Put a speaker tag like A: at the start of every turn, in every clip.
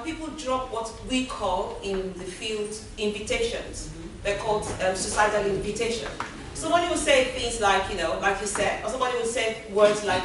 A: people drop what we call in the field invitations. They're called suicidal invitation. Somebody will say things like, you know, like you said, or somebody will say words like,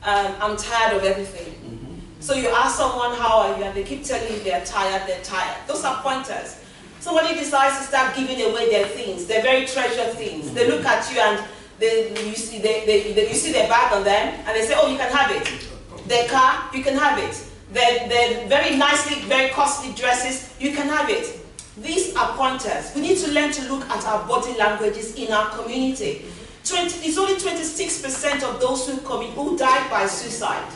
A: I'm tired of everything. So you ask someone, how are you? And they keep telling you they're tired, they're tired. Those are pointers. Somebody decides to start giving away their things, their very treasured things. They look at you and you see their bag on them, and they say, oh, you can have it. Their car, you can have it. Their very nicely, very costly dresses, you can have it. These are pointers. We need to learn to look at our body languages in our community. It's only 26% of those who died by suicide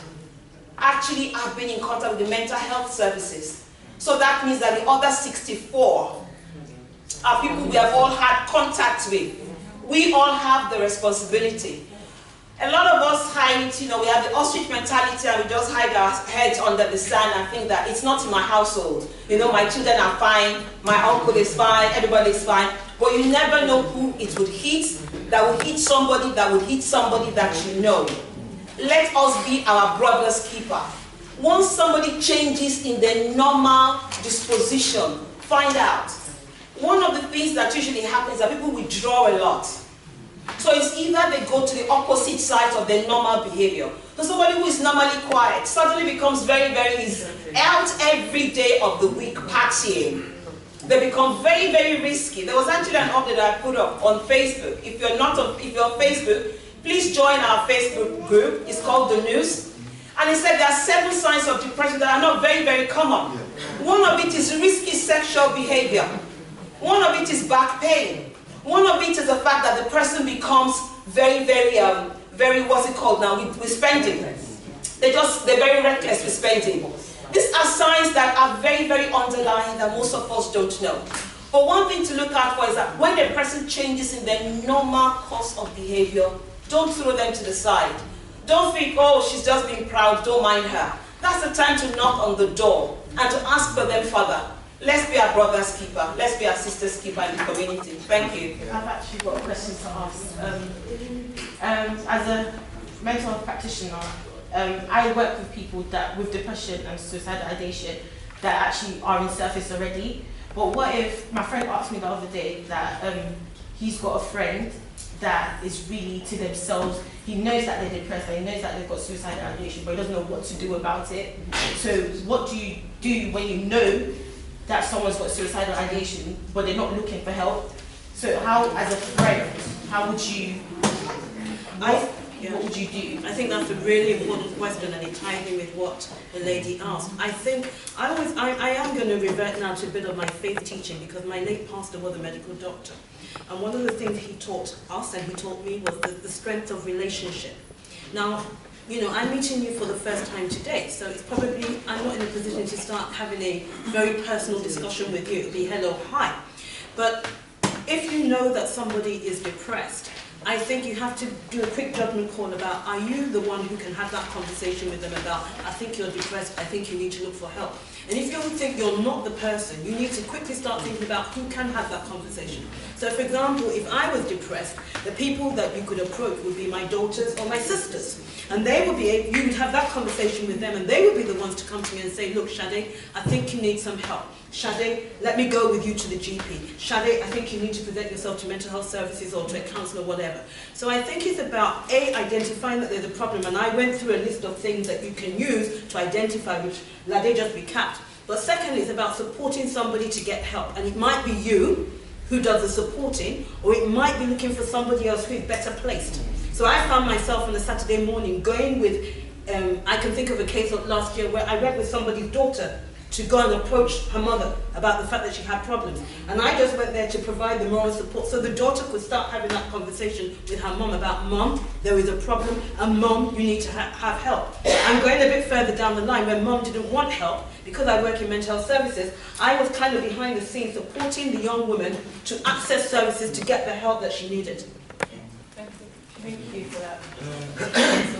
A: actually have been in contact with the mental health services. So that means that the other 64 are people we have all had contact with. We all have the responsibility. A lot of us hide, you know, we have the ostrich mentality and we just hide our heads under the sand and think that it's not in my household. You know, my children are fine, my uncle is fine, everybody is fine. But you never know who it would hit, that would hit somebody, that would hit somebody that you know. Let us be our brother's keeper. Once somebody changes in their normal disposition, find out. One of the things that usually happens is that people withdraw a lot. So it's either they go to the opposite side of their normal behavior. So somebody who is normally quiet suddenly becomes very, very out every day of the week partying. They become very, very risky. There was actually an update that I put up on Facebook. If you're on Facebook, please join our Facebook group. It's called the Nous. And it said there are 7 signs of depression that are not very, very common. One of it is risky sexual behavior. One of it is back pain. One of it is the fact that the person becomes very, what's it called now, with spending. They're very reckless with spending. These are signs that are very, very underlying that most of us don't know. But one thing to look out for is that when a person changes in their normal course of behavior, don't throw them to the side. Don't think, oh, she's just being proud, don't mind her. That's the time to knock on the door and to ask for them further. Let's be our brother's keeper. Let's be our sister's keeper in the community. Thank you.
B: I've actually got a question to ask. As a mental health practitioner, I work with people with depression and suicidal ideation that actually are in service already. But what if, my friend asked me the other day that he's got a friend that is really to themselves. He knows that they're depressed, and he knows that they've got suicidal ideation, but he doesn't know what to do about it. So what do you do when you know that someone's got suicidal ideation, but they're not looking for help? So how, as a friend, how would you, what would you do?
C: I think that's a really important question, and it ties in with what the lady asked. I think I am going to revert now to a bit of my faith teaching, because my late pastor was a medical doctor. And one of the things he taught us and he taught me was the strength of relationship. Now, you know, I'm meeting you for the first time today, so it's probably, I'm not in a position to start having a very personal discussion with you. It'll be hello, hi. But if you know that somebody is depressed, I think you have to do a quick judgment call about, are you the one who can have that conversation with them about, I think you're depressed, I think you need to look for help. And if you think you're not the person, you need to quickly start thinking about who can have that conversation. So for example, if I was depressed, the people that you could approach would be my daughters or my sisters. And they would be able, you would have that conversation with them, and they would be the ones to come to me and say, look, Shade, I think you need some help. Shade, let me go with you to the GP. Shade, I think you need to present yourself to mental health services or to a counsellor, whatever. So I think it's about, A, identifying that there's a problem, and I went through a list of things that you can use to identify, which Lade just recapped. But secondly, it's about supporting somebody to get help. And it might be you who does the supporting, or it might be looking for somebody else who is better placed. So I found myself on a Saturday morning going with, I can think of a case of last year where I went with somebody's daughter to go and approach her mother about the fact that she had problems. And I just went there to provide the moral support so the daughter could start having that conversation with her mom about, Mom, there is a problem, and Mom, you need to have help. I'm going a bit further down the line when Mom didn't want help. Because I work in mental health services, I was kind of behind the scenes supporting the young woman to access services to get the help that she needed.
B: Thank you for that.